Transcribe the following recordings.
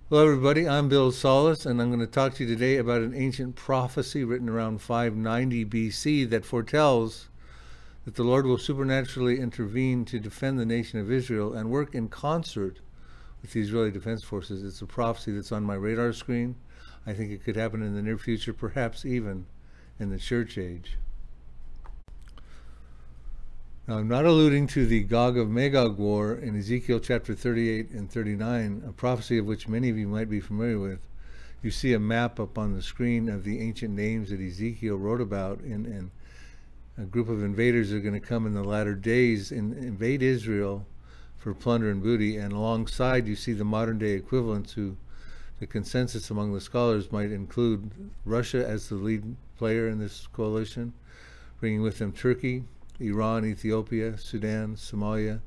Hello everybody, I'm Bill Salus, and I'm going to talk to you today about an ancient prophecy written around 590 BC that foretells that the Lord will supernaturally intervene to defend the nation of Israel and work in concert with the Israeli Defense Forces. It's a prophecy that's on my radar screen. I think it could happen in the near future, perhaps even in the church age. Now, I'm not alluding to the Gog of Magog war in Ezekiel chapter 38 and 39, a prophecy of which many of you might be familiar with. You see a map up on the screen of the ancient names that Ezekiel wrote about, and a group of invaders are going to come in the latter days and invade Israel for plunder and booty, and alongside you see the modern day equivalents who the consensus among the scholars might include Russia as the lead player in this coalition, bringing with them Turkey, Iran, Ethiopia, Sudan, Somalia,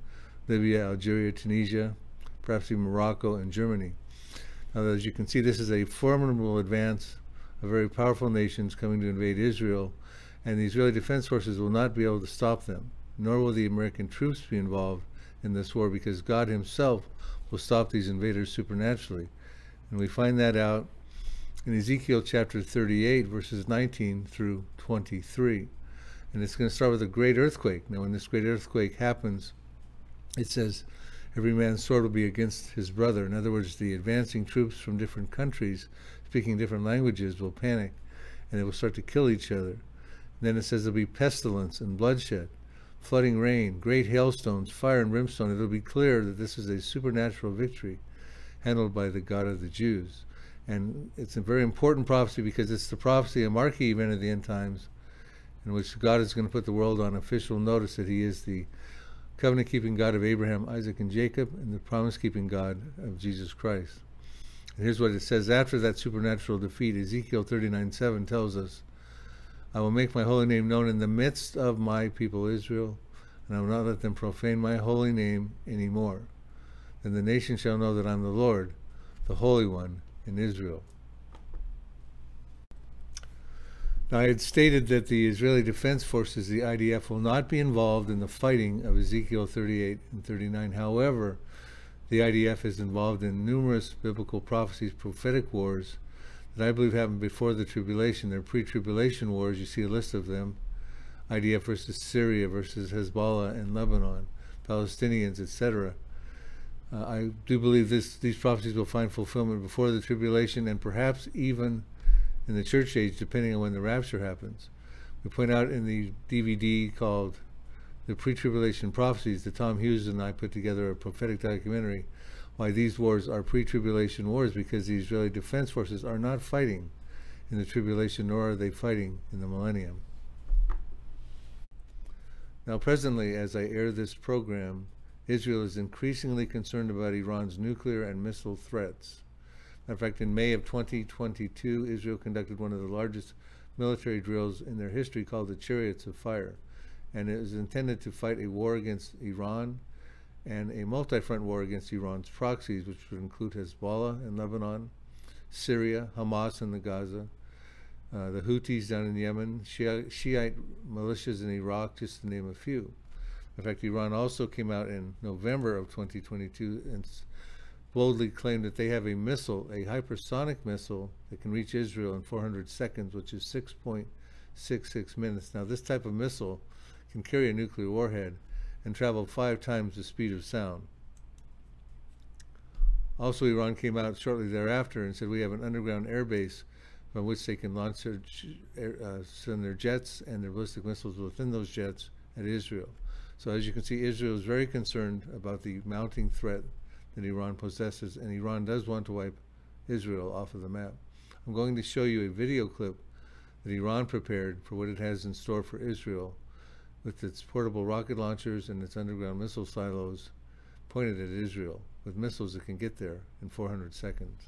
Libya, Algeria, Tunisia, perhaps even Morocco and Germany. Now, as you can see, this is a formidable advance of very powerful nations coming to invade Israel, and the Israeli Defense Forces will not be able to stop them, nor will the American troops be involved in this war, because God himself will stop these invaders supernaturally. And we find that out in Ezekiel chapter 38, verses 19 through 23. And it's going to start with a great earthquake. Now, when this great earthquake happens, it says, every man's sword will be against his brother. In other words, the advancing troops from different countries speaking different languages will panic, and they will start to kill each other. And then it says there'll be pestilence and bloodshed, flooding rain, great hailstones, fire and brimstone. It'll be clear that this is a supernatural victory handled by the God of the Jews. And it's a very important prophecy because it's the prophecy, a marquee event of the end times, in which God is going to put the world on official notice that he is the covenant-keeping God of Abraham, Isaac, and Jacob, and the promise-keeping God of Jesus Christ. And here's what it says after that supernatural defeat. Ezekiel 39:7 tells us, I will make my holy name known in the midst of my people Israel, and I will not let them profane my holy name anymore. Then the nation shall know that I'm the Lord, the Holy One in Israel. Now, I had stated that the Israeli Defense Forces, the IDF, will not be involved in the fighting of Ezekiel 38 and 39. However, the IDF is involved in numerous biblical prophecies, prophetic wars that I believe happened before the tribulation. They're pre-tribulation wars. You see a list of them. IDF versus Syria versus Hezbollah and Lebanon, Palestinians, etc. I do believe these prophecies will find fulfillment before the tribulation and perhaps even in the church age, depending on when the rapture happens. We point out in the DVD called The Pre-Tribulation Prophecies that Tom Hughes and I put together a prophetic documentary why these wars are pre-tribulation wars, because the Israeli Defense Forces are not fighting in the tribulation, nor are they fighting in the millennium. Now, presently, as I air this program, Israel is increasingly concerned about Iran's nuclear and missile threats. In fact, in May of 2022, Israel conducted one of the largest military drills in their history called the Chariots of Fire. And it was intended to fight a war against Iran and a multi-front war against Iran's proxies, which would include Hezbollah in Lebanon, Syria, Hamas in the Gaza, the Houthis down in Yemen, Shiite militias in Iraq, just to name a few. In fact, Iran also came out in November of 2022 and boldly claimed that they have a missile, a hypersonic missile that can reach Israel in 400 seconds, which is 6.66 minutes. Now, this type of missile can carry a nuclear warhead and travel 5 times the speed of sound. Also, Iran came out shortly thereafter and said we have an underground air base from which they can launch send their jets and their ballistic missiles within those jets at Israel. So as you can see, Israel is very concerned about the mounting threat that Iran possesses, and Iran does want to wipe Israel off of the map. I'm going to show you a video clip that Iran prepared for what it has in store for Israel with its portable rocket launchers and its underground missile silos pointed at Israel with missiles that can get there in 400 seconds.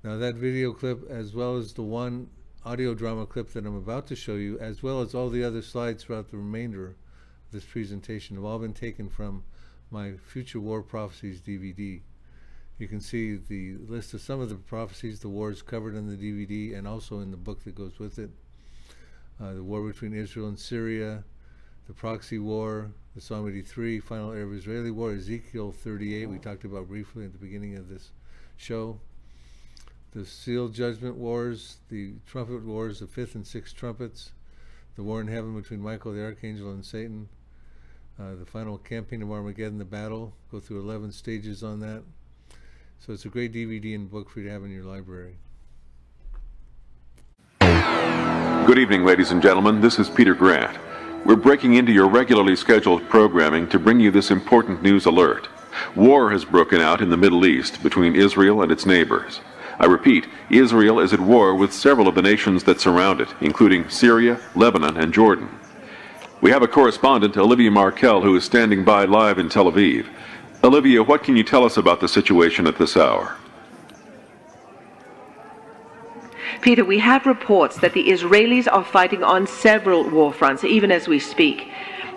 Now, that video clip, as well as the one audio drama clip that I'm about to show you, as well as all the other slides throughout the remainder of this presentation, have all been taken from my Future War Prophecies DVD. You can see the list of some of the prophecies, the wars covered in the DVD, and also in the book that goes with it. The war between Israel and Syria, the proxy war, the Psalm 83, final Arab-Israeli war, Ezekiel 38, we talked about briefly at the beginning of this show. The seal judgment wars, the trumpet wars, the fifth and sixth trumpets, the war in heaven between Michael the archangel and Satan, the final campaign of Armageddon, the battle, go through 11 stages on that. So it's a great DVD and book for you to have in your library. Good evening, ladies and gentlemen. This is Peter Grant. We're breaking into your regularly scheduled programming to bring you this important news alert. War has broken out in the Middle East between Israel and its neighbors. I repeat, Israel is at war with several of the nations that surround it, including Syria, Lebanon, and Jordan. We have a correspondent, Olivia Markel, who is standing by live in Tel Aviv. Olivia, what can you tell us about the situation at this hour? Peter, we have reports that the Israelis are fighting on several war fronts, even as we speak.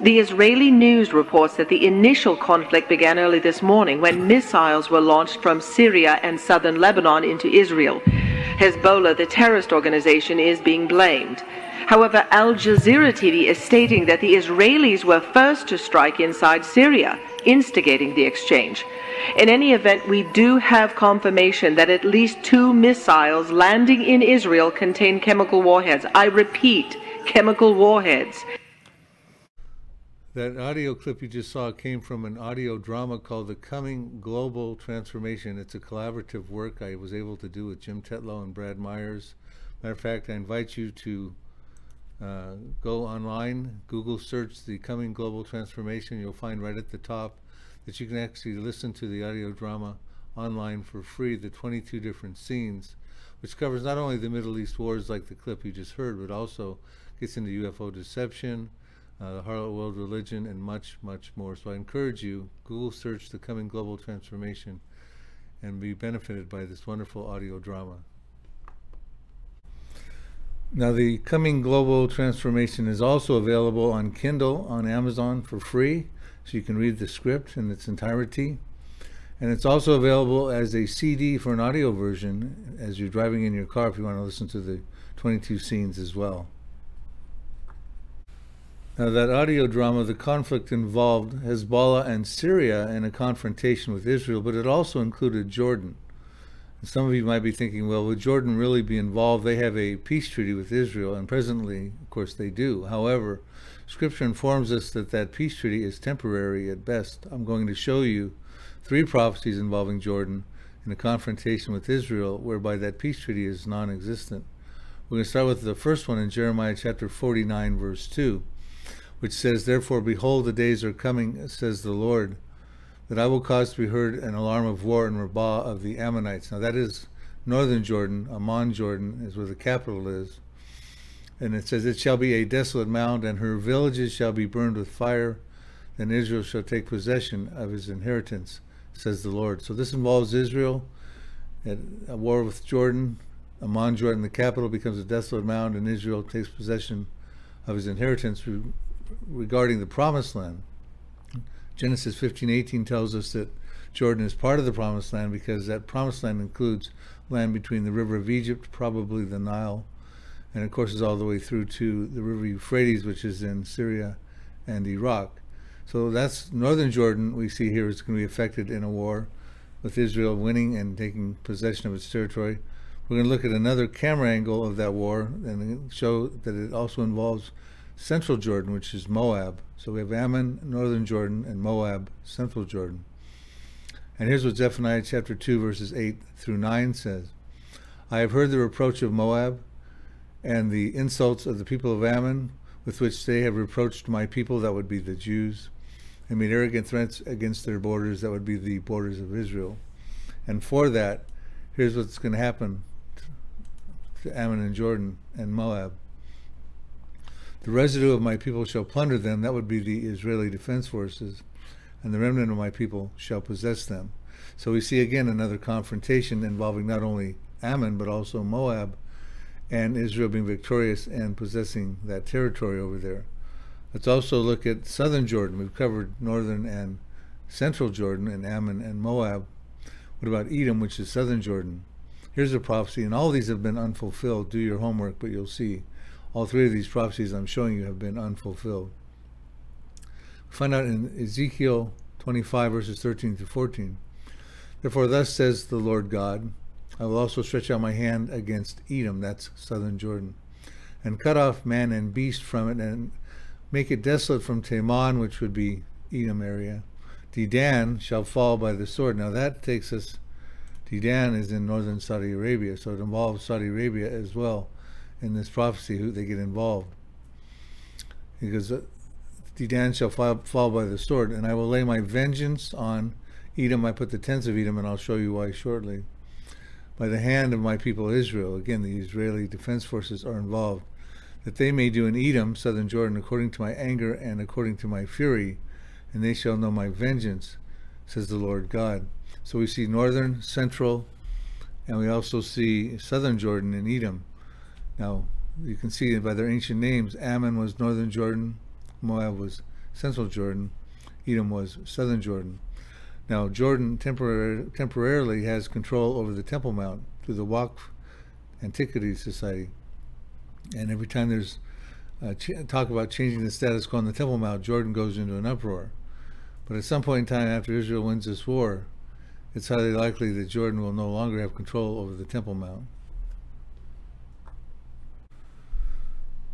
The Israeli news reports that the initial conflict began early this morning when missiles were launched from Syria and southern Lebanon into Israel. Hezbollah, the terrorist organization, is being blamed. However, Al Jazeera TV is stating that the Israelis were first to strike inside Syria, instigating the exchange. In any event, we do have confirmation that at least 2 missiles landing in Israel contain chemical warheads. I repeat, chemical warheads. That audio clip you just saw came from an audio drama called The Coming Global Transformation. It's a collaborative work I was able to do with Jim Tetlow and Brad Myers. Matter of fact, I invite you to go online, Google search The Coming Global Transformation. You'll find right at the top that you can actually listen to the audio drama online for free, the 22 different scenes, which covers not only the Middle East wars like the clip you just heard, but also gets into UFO deception, the harlot world religion, and much, much more. So I encourage you, Google search The Coming Global Transformation and be benefited by this wonderful audio drama. Now, The Coming Global Transformation is also available on Kindle on Amazon for free, so you can read the script in its entirety. And it's also available as a CD for an audio version as you're driving in your car if you want to listen to the 22 scenes as well. Now, that audio drama, the conflict involved Hezbollah and Syria in a confrontation with Israel, but it also included Jordan. And some of you might be thinking, well, would Jordan really be involved? They have a peace treaty with Israel, and presently, of course, they do. However, Scripture informs us that that peace treaty is temporary at best. I'm going to show you 3 prophecies involving Jordan in a confrontation with Israel, whereby that peace treaty is non-existent. We're going to start with the first one in Jeremiah chapter 49, verse 2. Which says, "Therefore, behold, the days are coming, says the Lord, that I will cause to be heard an alarm of war in Rabbah of the Ammonites." Now that is northern Jordan. Ammon, Jordan, is where the capital is. And it says, "It shall be a desolate mound, and her villages shall be burned with fire. Then Israel shall take possession of his inheritance, says the Lord." So this involves Israel at a war with Jordan. Ammon, Jordan, the capital, becomes a desolate mound, and Israel takes possession of his inheritance regarding the promised land. Genesis 15:18 tells us that Jordan is part of the promised land because that promised land includes land between the river of Egypt, probably the Nile, and of course is all the way through to the river Euphrates, which is in Syria and Iraq. So that's northern Jordan we see here is going to be affected in a war with Israel winning and taking possession of its territory. We're going to look at another camera angle of that war and show that it also involves central Jordan, which is Moab. So we have Ammon, northern Jordan, and Moab, central Jordan. And here's what Zephaniah chapter 2, verses 8 through 9 says. "I have heard the reproach of Moab and the insults of the people of Ammon, with which they have reproached my people," that would be the Jews, "and made arrogant threats against their borders," that would be the borders of Israel. And for that, here's what's going to happen to Ammon and Jordan and Moab. "The residue of my people shall plunder them," that would be the Israeli defense forces, "and the remnant of my people shall possess them." So we see again another confrontation involving not only Ammon but also Moab and Israel being victorious and possessing that territory over there. Let's also look at southern Jordan. We've covered northern and central Jordan and Ammon and Moab. What about Edom, which is southern Jordan? Here's a prophecy, and all these have been unfulfilled. Do your homework, but you'll see all three of these prophecies I'm showing you have been unfulfilled. We find out in Ezekiel 25, verses 13 to 14. Therefore, thus says the Lord God, I will also stretch out my hand against Edom, that's southern Jordan, and cut off man and beast from it, and make it desolate from Teman, which would be Edom area. Dedan shall fall by the sword. Now that takes us, Dedan is in northern Saudi Arabia, so it involves Saudi Arabia as well in this prophecy, who they get involved. Because Dedan shall fall by the sword, and I will lay my vengeance on Edom. I put the tents of Edom, and I'll show you why shortly. By the hand of my people Israel. Again, the Israeli defense forces are involved. That they may do in Edom, southern Jordan, according to my anger and according to my fury, and they shall know my vengeance, says the Lord God. So we see northern, central, and we also see southern Jordan and Edom. Now, you can see by their ancient names, Ammon was northern Jordan, Moab was central Jordan, Edom was southern Jordan. Now, Jordan temporarily has control over the Temple Mount through the Waqf Antiquities Society. And every time there's talk about changing the status quo on the Temple Mount, Jordan goes into an uproar. But at some point in time after Israel wins this war, it's highly likely that Jordan will no longer have control over the Temple Mount.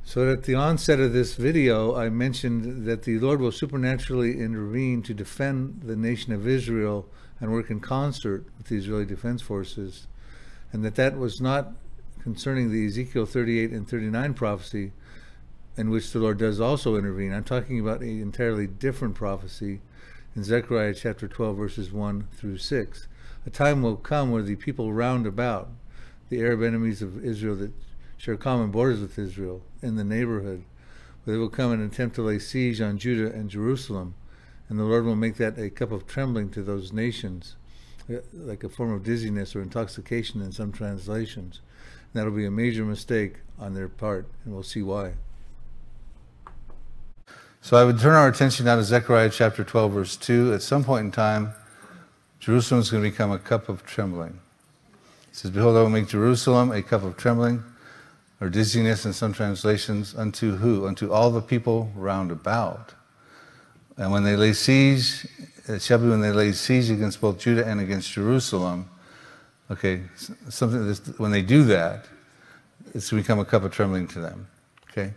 So at the onset of this video, I mentioned that the Lord will supernaturally intervene to defend the nation of Israel and work in concert with the Israeli Defense Forces, and that was not concerning the Ezekiel 38 and 39 prophecy, in which the Lord does also intervene. I'm talking about an entirely different prophecy in Zechariah chapter 12, verses 1 through 6. A time will come where the people round about, the Arab enemies of Israel that share common borders with Israel in the neighborhood, where they will come and attempt to lay siege on Judah and Jerusalem, and the Lord will make that a cup of trembling to those nations, like a form of dizziness or intoxication in some translations. And that'll be a major mistake on their part, and we'll see why. So I would turn our attention now to Zechariah chapter 12, verse 2. At some point in time, Jerusalem is going to become a cup of trembling. It says, behold, I will make Jerusalem a cup of trembling, or dizziness in some translations, unto who? Unto all the people round about. And when they lay siege, it shall be when they lay siege against both Judah and against Jerusalem. Okay, when they do that, it's become a cup of trembling to them. Okay,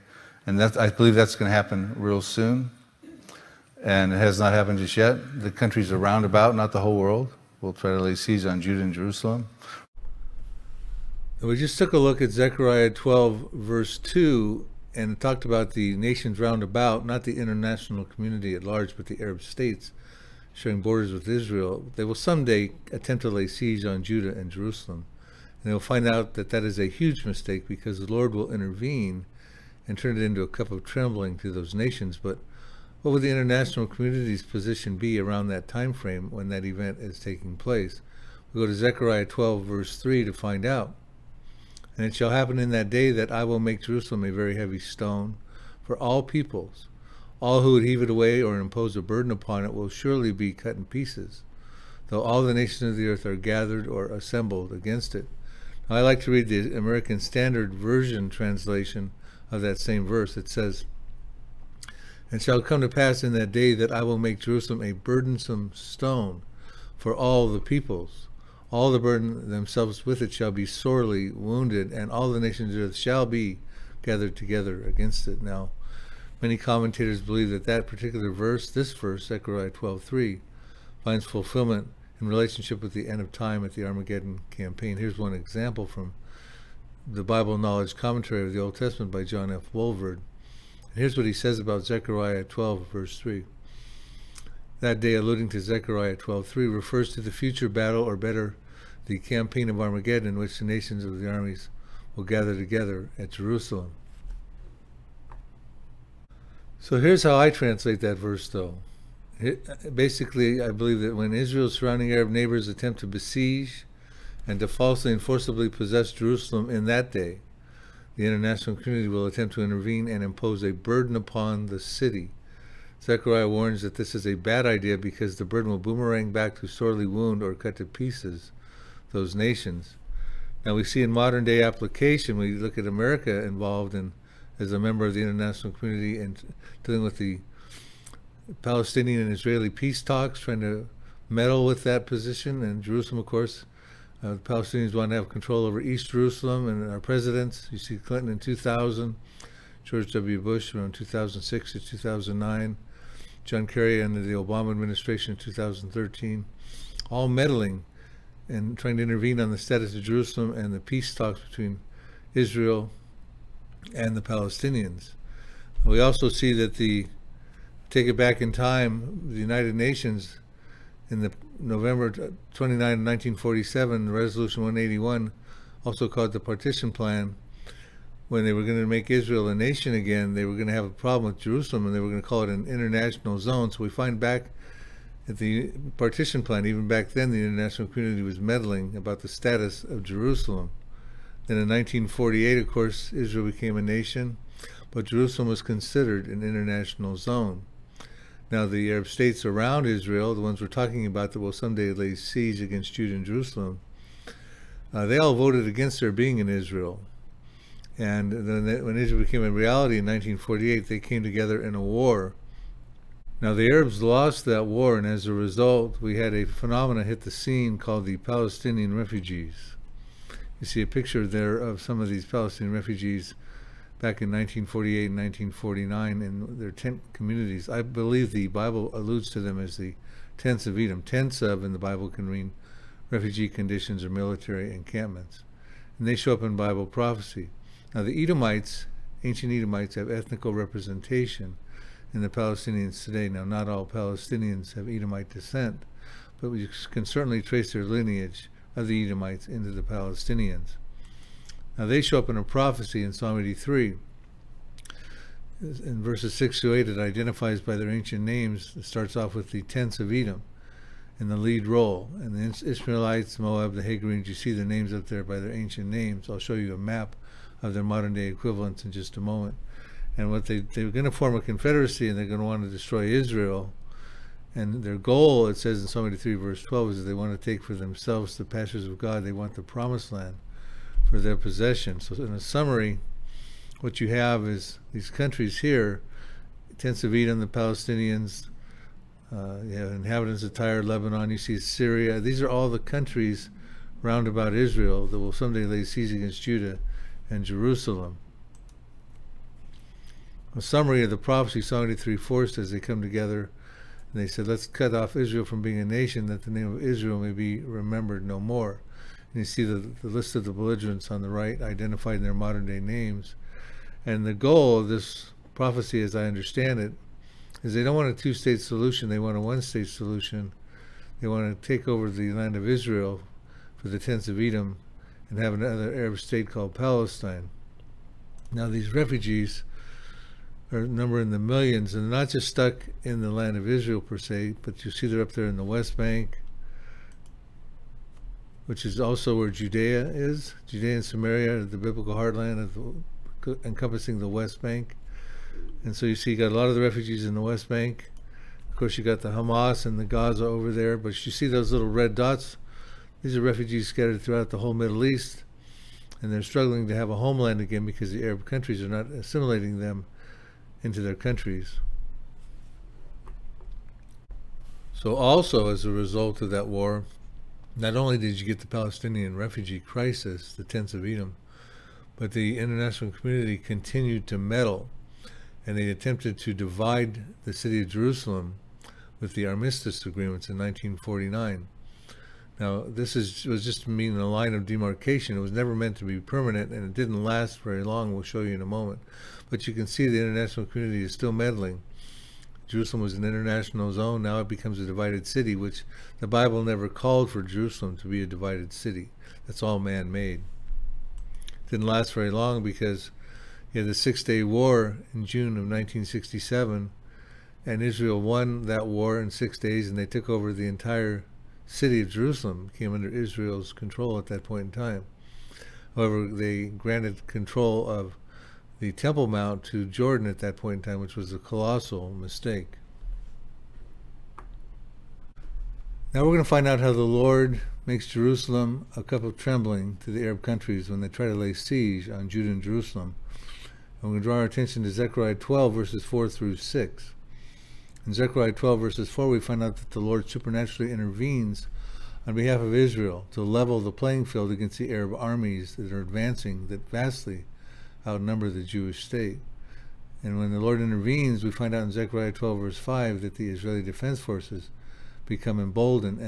and I believe that's going to happen real soon. And it has not happened just yet. The countries around about, not the whole world, will try to lay siege on Judah and Jerusalem. We just took a look at Zechariah 12, verse 2, and it talked about the nations round about, not the international community at large, but the Arab states sharing borders with Israel. They will someday attempt to lay siege on Judah and Jerusalem. And they'll find out that that is a huge mistake, because the Lord will intervene and turn it into a cup of trembling to those nations. But what would the international community's position be around that time frame when that event is taking place? We go to Zechariah 12, verse 3 to find out. And it shall happen in that day that I will make Jerusalem a very heavy stone for all peoples. All who would heave it away or impose a burden upon it will surely be cut in pieces, though all the nations of the earth are gathered or assembled against it. Now, I like to read the American Standard Version translation of that same verse. It says, and shall come to pass in that day that I will make Jerusalem a burdensome stone for all the peoples. All the burden themselves with it shall be sorely wounded, and all the nations of the earth shall be gathered together against it. Now, many commentators believe that that particular verse, this verse, Zechariah 12:3, finds fulfillment in relationship with the end of time at the Armageddon campaign. Here's one example from the Bible Knowledge Commentary of the Old Testament by John F. Wolverd. And here's what he says about Zechariah 12, verse 3. That day, alluding to Zechariah 12:3, refers to the future battle, or better, the campaign of Armageddon, in which the nations of the armies will gather together at Jerusalem. So here's how I translate that verse, though. Basically, I believe that when Israel's surrounding Arab neighbors attempt to besiege and to falsely and forcibly possess Jerusalem in that day, the international community will attempt to intervene and impose a burden upon the city. Zechariah warns that this is a bad idea because the burden will boomerang back to sorely wound or cut to pieces those nations. Now we see in modern day application, we look at America involved in, as a member of the international community and dealing with the Palestinian and Israeli peace talks, trying to meddle with that position. And Jerusalem, of course, the Palestinians want to have control over East Jerusalem, and our presidents, you see Clinton in 2000, George W. Bush around 2006 to 2009, John Kerry under the Obama administration in 2013, all meddling and trying to intervene on the status of Jerusalem and the peace talks between Israel and the Palestinians. We also see that take it back in time, the United Nations in the November 29, 1947, Resolution 181, also called the Partition Plan, when they were going to make Israel a nation again, they were going to have a problem with Jerusalem, and they were going to call it an international zone. So we find back at the Partition Plan, even back then, the international community was meddling about the status of Jerusalem. Then in 1948, of course, Israel became a nation, but Jerusalem was considered an international zone. Now, the Arab states around Israel, the ones we're talking about that will someday lay siege against Judah and Jerusalem, they all voted against there being in Israel. And then when Israel became a reality in 1948, they came together in a war. Now, the Arabs lost that war, and as a result, we had a phenomenon hit the scene called the Palestinian refugees. You see a picture there of some of these Palestinian refugees back in 1948 and 1949 in their tent communities. I believe the Bible alludes to them as the tents of Edom. Tents of, in the Bible, can mean refugee conditions or military encampments. And they show up in Bible prophecy. Now, the Edomites, ancient Edomites, have ethnical representation in the Palestinians today. Now, not all Palestinians have Edomite descent, but we can certainly trace their lineage of the Edomites into the Palestinians. Now, they show up in a prophecy in Psalm 83. In verses 6 to 8, it identifies by their ancient names. It starts off with the tents of Edom in the lead role. And the Ishmaelites, Moab, the Hagarenes, you see their names up there by their ancient names. I'll show you a map of their modern-day equivalents in just a moment. And what they're going to form a confederacy, and they're going to want to destroy Israel. And their goal, it says in Psalm 83, verse 12, is that they want to take for themselves the pastures of God. They want the promised land for their possession. So in a summary, what you have is these countries here, tents of Edom, the Palestinians, you have inhabitants of Tyre, Lebanon, you see Syria. These are all the countries round about Israel that will someday lay siege against Judah and Jerusalem. A summary of the prophecy, Psalm 83:4 says they come together and they said, let's cut off Israel from being a nation, that the name of Israel may be remembered no more. And you see the list of the belligerents on the right, identified in their modern day names. And the goal of this prophecy, as I understand it, is they don't want a two-state solution, they want a one-state solution. They want to take over the land of Israel for the tents of Edom and have another Arab state called Palestine. Now, these refugees are numbered in the millions, and they're not just stuck in the land of Israel per se, but you see they're up there in the West Bank, which is also where Judea is. Judea and Samaria, the biblical heartland, encompassing the West Bank. And so you see you got a lot of the refugees in the West Bank. Of course, you got the Hamas and the Gaza over there, but you see those little red dots? These are refugees scattered throughout the whole Middle East, and they're struggling to have a homeland again because the Arab countries are not assimilating them into their countries. So also, as a result of that war, not only did you get the Palestinian refugee crisis, the tents of Edom, but the international community continued to meddle, and they attempted to divide the city of Jerusalem with the armistice agreements in 1949. Now, this was just to mean a line of demarcation. It was never meant to be permanent, and it didn't last very long. We'll show you in a moment. But you can see the international community is still meddling. Jerusalem was an international zone. Now it becomes a divided city, which the Bible never called for Jerusalem to be a divided city. That's all man-made. It didn't last very long because you had the Six-Day War in June of 1967, and Israel won that war in 6 days, and they took over the entire city of Jerusalem, came under Israel's control at that point in time. However, they granted control of the Temple Mount to Jordan at that point in time, which was a colossal mistake. Now we're going to find out how the Lord makes Jerusalem a cup of trembling to the Arab countries when they try to lay siege on Judah and Jerusalem. And we're going to draw our attention to Zechariah 12, verses 4 through 6. In Zechariah 12, verses 4, we find out that the Lord supernaturally intervenes on behalf of Israel to level the playing field against the Arab armies that are advancing, that vastly outnumber the Jewish state. And when the Lord intervenes, we find out in Zechariah 12, verse 5, that the Israeli defense forces become emboldened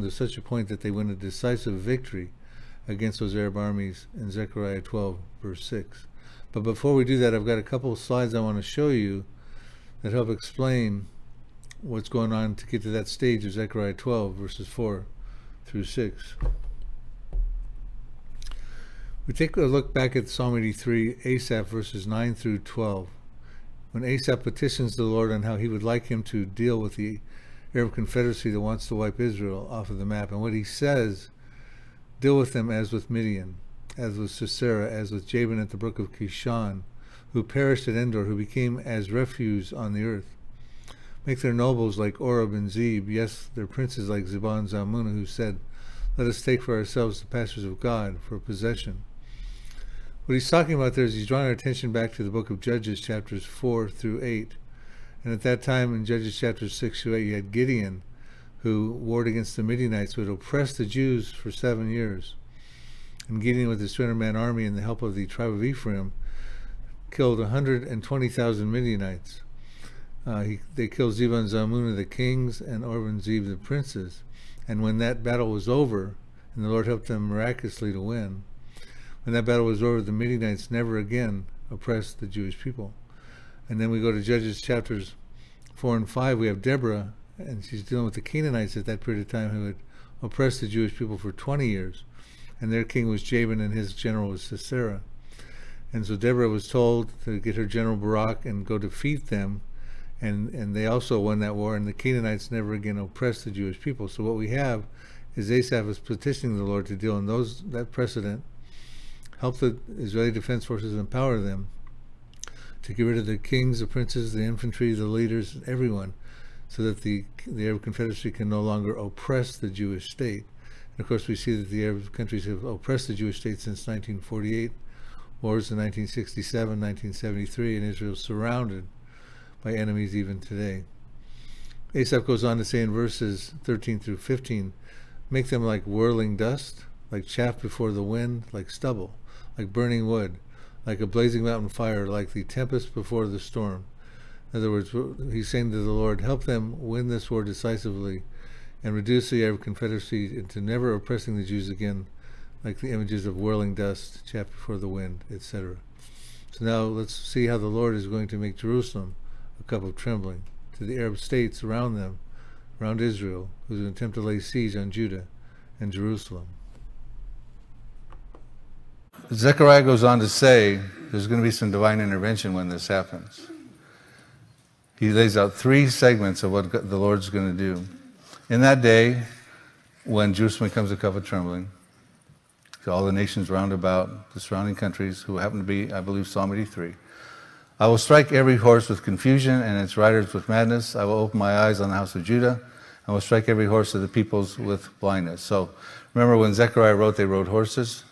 to such a point that they win a decisive victory against those Arab armies in Zechariah 12, verse 6. But before we do that, I've got a couple of slides I want to show you that help explain what's going on to get to that stage of Zechariah 12, verses 4 through 6. We take a look back at Psalm 83, Asaph, verses 9 through 12. When Asaph petitions the Lord on how he would like him to deal with the Arab confederacy that wants to wipe Israel off of the map. And what he says, deal with them as with Midian, as with Sisera, as with Jabin at the brook of Kishon, who perished at Endor, who became as refuse on the earth. Make their nobles like Oreb and Zeb, yes, their princes like Zebah and Zalmunna, who said, let us take for ourselves the pastures of God for possession. What he's talking about there is he's drawing our attention back to the book of Judges, chapters 4 through 8. And at that time, in Judges chapters 6 through 8, you had Gideon, who warred against the Midianites, who had oppressed the Jews for 7 years. And Gideon, with his 300-man army and the help of the tribe of Ephraim, killed 120,000 Midianites. They killed Zebah and Zalmunna, the kings, and Oreb and Zeb, the princes. And when that battle was over, and the Lord helped them miraculously to win, when that battle was over, the Midianites never again oppressed the Jewish people. And then we go to Judges chapters 4 and 5. We have Deborah, and she's dealing with the Canaanites at that period of time, who had oppressed the Jewish people for 20 years. And their king was Jabin, and his general was Sisera. And so Deborah was told to get her general Barak and go defeat them. And they also won that war, and the Canaanites never again oppressed the Jewish people. So what we have is Asaph is petitioning the Lord to deal in that precedent, help the Israeli defense forces, empower them to get rid of the kings, the princes, the infantry, the leaders, everyone, so that the Arab Confederacy can no longer oppress the Jewish state. And of course, we see that the Arab countries have oppressed the Jewish state since 1948, wars in 1967, 1973, and Israel is surrounded by enemies even today. Asaph goes on to say in verses 13 through 15, make them like whirling dust, like chaff before the wind, like stubble, like burning wood, like a blazing mountain fire, like the tempest before the storm. In other words, he's saying to the Lord, help them win this war decisively and reduce the Arab Confederacy into never oppressing the Jews again, like the images of whirling dust, chaff before the wind, etc. So now let's see how the Lord is going to make Jerusalem a cup of trembling to the Arab states around them, around Israel, who attempt to lay siege on Judah and Jerusalem. Zechariah goes on to say there's going to be some divine intervention when this happens. He lays out 3 segments of what the Lord's going to do. In that day, when Jerusalem becomes a cup of trembling, to all the nations round about, the surrounding countries, who happen to be, I believe, Psalm 83, I will strike every horse with confusion and its riders with madness. I will open my eyes on the house of Judah. I will strike every horse of the peoples with blindness. So remember when Zechariah wrote, they rode horses.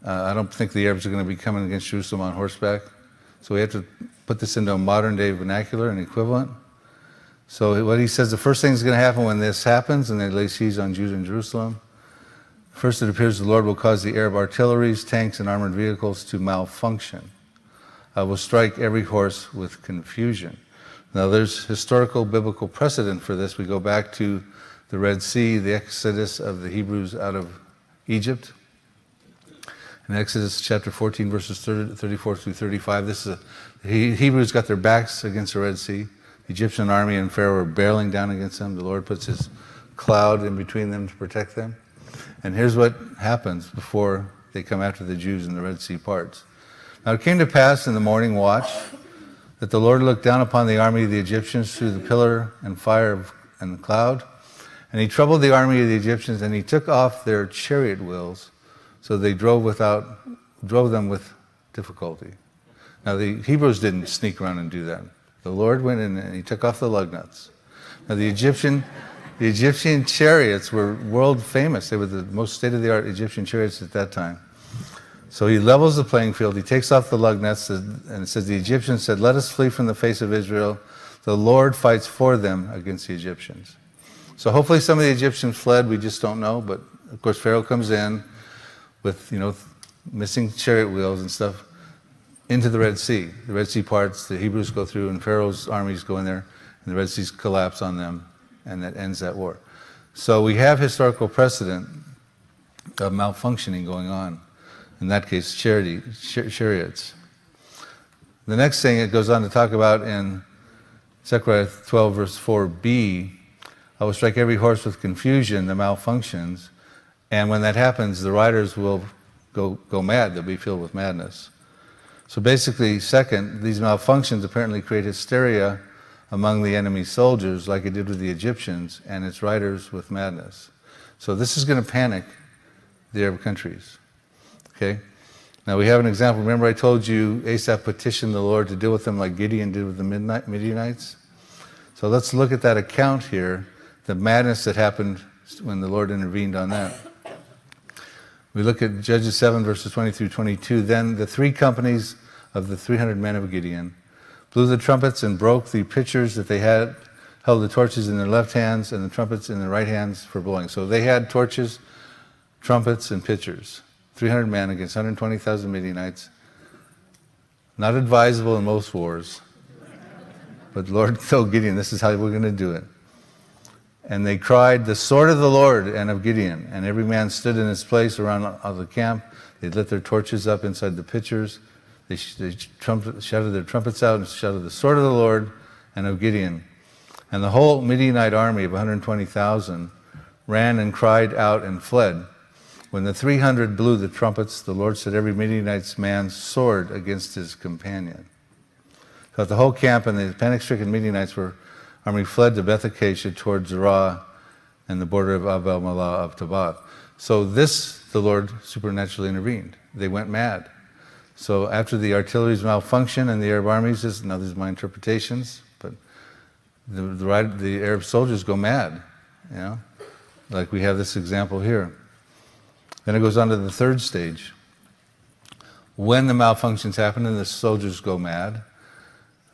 I don't think the Arabs are going to be coming against Jerusalem on horseback. So we have to put this into a modern day vernacular and equivalent. So what he says, the first thing that's going to happen when this happens, and they lay siege on Judah and Jerusalem, first it appears the Lord will cause the Arab artilleries, tanks, and armored vehicles to malfunction. I will strike every horse with confusion. Now there's historical biblical precedent for this. We go back to the Red Sea, the exodus of the Hebrews out of Egypt. In Exodus chapter 14, verses 34 through 35, the Hebrews got their backs against the Red Sea. The Egyptian army and Pharaoh were barreling down against them. The Lord puts his cloud in between them to protect them. And here's what happens before they come after the Jews in the Red Sea parts. Now it came to pass in the morning watch that the Lord looked down upon the army of the Egyptians through the pillar and fire and the cloud. And he troubled the army of the Egyptians, and he took off their chariot wheels, So they drove them with difficulty. Now the Hebrews didn't sneak around and do that. The Lord went in and he took off the lug nuts. Now the Egyptian chariots were world famous. They were the most state-of-the-art Egyptian chariots at that time. So he levels the playing field, he takes off the lug nuts, and it says, the Egyptians said, let us flee from the face of Israel. The Lord fights for them against the Egyptians. So hopefully some of the Egyptians fled, we just don't know, but of course Pharaoh comes in with, missing chariot wheels and stuff into the Red Sea. The Red Sea parts, the Hebrews go through, and Pharaoh's armies go in there, and the Red Sea's collapse on them, and that ends that war. So we have historical precedent of malfunctioning going on. In that case, chariots. The next thing it goes on to talk about in Zechariah 12 verse 4b, I will strike every horse with confusion, the malfunctions, and when that happens, the riders will go mad, they'll be filled with madness. So basically, second, these malfunctions apparently create hysteria among the enemy soldiers, like it did with the Egyptians, and its riders with madness. So this is going to panic the Arab countries. Okay? Now we have an example. Remember I told you Asaph petitioned the Lord to deal with them like Gideon did with the Midianites? So let's look at that account here, the madness that happened when the Lord intervened on that. We look at Judges 7 verses 20 through 22. Then the 3 companies of the 300 men of Gideon blew the trumpets and broke the pitchers that they had, held the torches in their left hands and the trumpets in their right hands for blowing. So they had torches, trumpets, and pitchers. 300 men against 120,000 Midianites. Not advisable in most wars. But the Lord told Gideon, this is how we're going to do it. And they cried, the sword of the Lord and of Gideon. And every man stood in his place around the camp. They lit their torches up inside the pitchers. They shouted their trumpets out and shouted, the sword of the Lord and of Gideon. And the whole Midianite army of 120,000 ran and cried out and fled. When the 300 blew the trumpets, the Lord set every Midianite man's sword against his companion. So the whole camp and the panic-stricken Midianites army fled to Beth-Acacia toward Zerah and the border of Abel-Malah of Tabbath. So this, the Lord supernaturally intervened. They went mad. So after the artillery's malfunction and the Arab armies, now these are my interpretations, but the Arab soldiers go mad, like we have this example here. Then it goes on to the third stage. When the malfunctions happen and the soldiers go mad,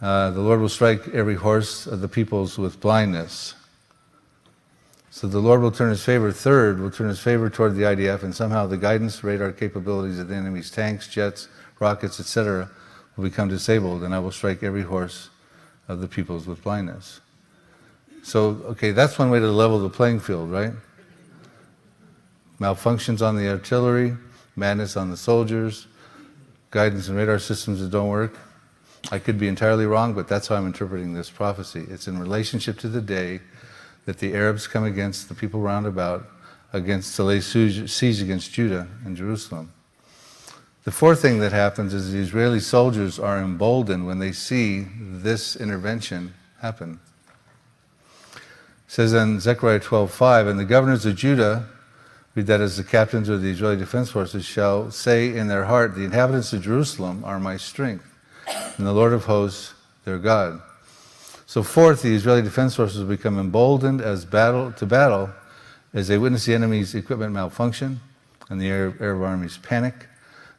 the Lord will strike every horse of the peoples with blindness. So the Lord will turn his favor, third, will turn his favor toward the IDF, and somehow the guidance, radar capabilities of the enemy's tanks, jets, rockets, etc. will become disabled, and I will strike every horse of the peoples with blindness. So, okay, that's one way to level the playing field, right? Malfunctions on the artillery, madness on the soldiers, guidance and radar systems that don't work. I could be entirely wrong, but that's how I'm interpreting this prophecy. It's in relationship to the day that the Arabs come against the people round about, to lay siege against Judah and Jerusalem. The fourth thing that happens is the Israeli soldiers are emboldened when they see this intervention happen. It says in Zechariah 12:5, and the governors of Judah, read that as the captains of the Israeli defense forces, shall say in their heart, the inhabitants of Jerusalem are my strength, and the Lord of hosts their God. So fourth, the Israeli defense forces will become emboldened to battle as they witness the enemy's equipment malfunction and the Arab armies panic.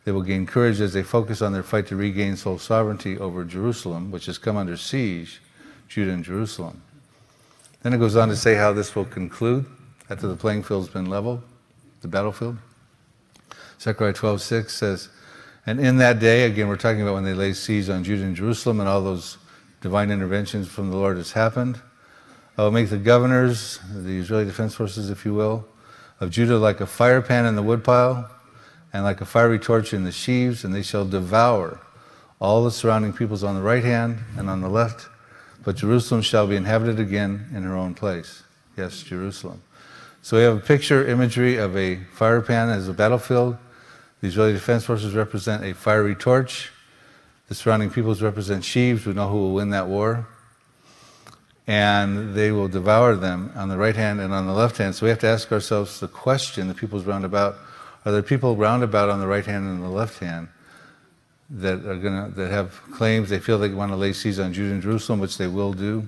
They will gain courage as they focus on their fight to regain sole sovereignty over Jerusalem, which has come under siege, Judah and Jerusalem. Then it goes on to say how this will conclude after the playing field's been leveled, the battlefield. Zechariah 12:6 says, and in that day, again we're talking about when they lay siege on Judah and Jerusalem and all those divine interventions from the Lord has happened. I will make the governors, the Israeli defense forces if you will, of Judah like a fire pan in the woodpile and like a fiery torch in the sheaves, and they shall devour all the surrounding peoples on the right hand and on the left, but Jerusalem shall be inhabited again in her own place. Yes, Jerusalem. So we have a picture imagery of a fire pan as a battlefield. The Israeli defense forces represent a fiery torch. The surrounding peoples represent sheaves. We know who will win that war. And they will devour them on the right hand and on the left hand. So we have to ask ourselves the question, the peoples round about, Are there people roundabout on the right hand and the left hand that have claims they feel they want to lay siege on Judah and Jerusalem, which they will do?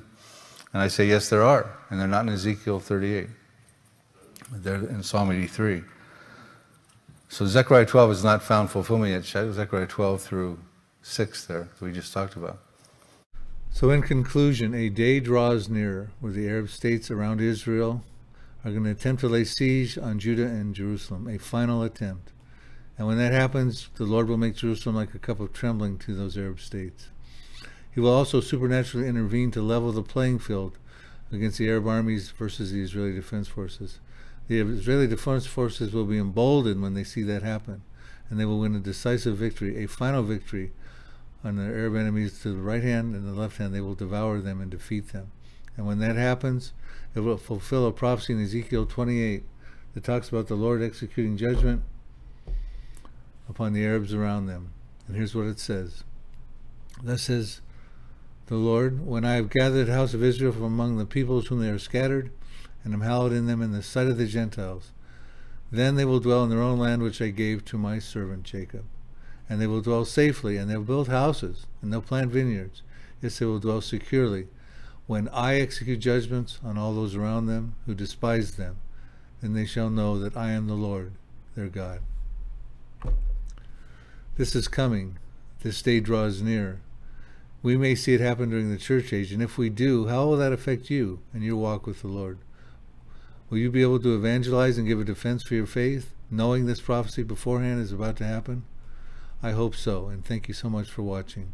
And I say, yes, there are. And they're not in Ezekiel 38. They're in Psalm 83. So Zechariah 12 has not found fulfillment yet. Zechariah 12 through 6 there, that we just talked about. So in conclusion, a day draws nearer where the Arab states around Israel are going to attempt to lay siege on Judah and Jerusalem, a final attempt. And when that happens, the Lord will make Jerusalem like a cup of trembling to those Arab states. He will also supernaturally intervene to level the playing field against the Arab armies versus the Israeli Defense Forces. The Israeli Defense Forces will be emboldened when they see that happen, and they will win a decisive victory, a final victory on their Arab enemies to the right hand and the left hand. They will devour them and defeat them. And when that happens, it will fulfill a prophecy in Ezekiel 28 that talks about the Lord executing judgment upon the Arabs around them. And here's what it says. Thus says the Lord, when I have gathered the house of Israel from among the peoples whom they are scattered, and am hallowed in them in the sight of the Gentiles, then they will dwell in their own land which I gave to my servant Jacob. And they will dwell safely, and they'll build houses, and they'll plant vineyards. Yes, they will dwell securely. When I execute judgments on all those around them who despise them, then they shall know that I am the Lord, their God. This is coming. This day draws near. We may see it happen during the church age, and if we do, how will that affect you and your walk with the Lord? Will you be able to evangelize and give a defense for your faith, knowing this prophecy beforehand is about to happen? I hope so, and thank you so much for watching.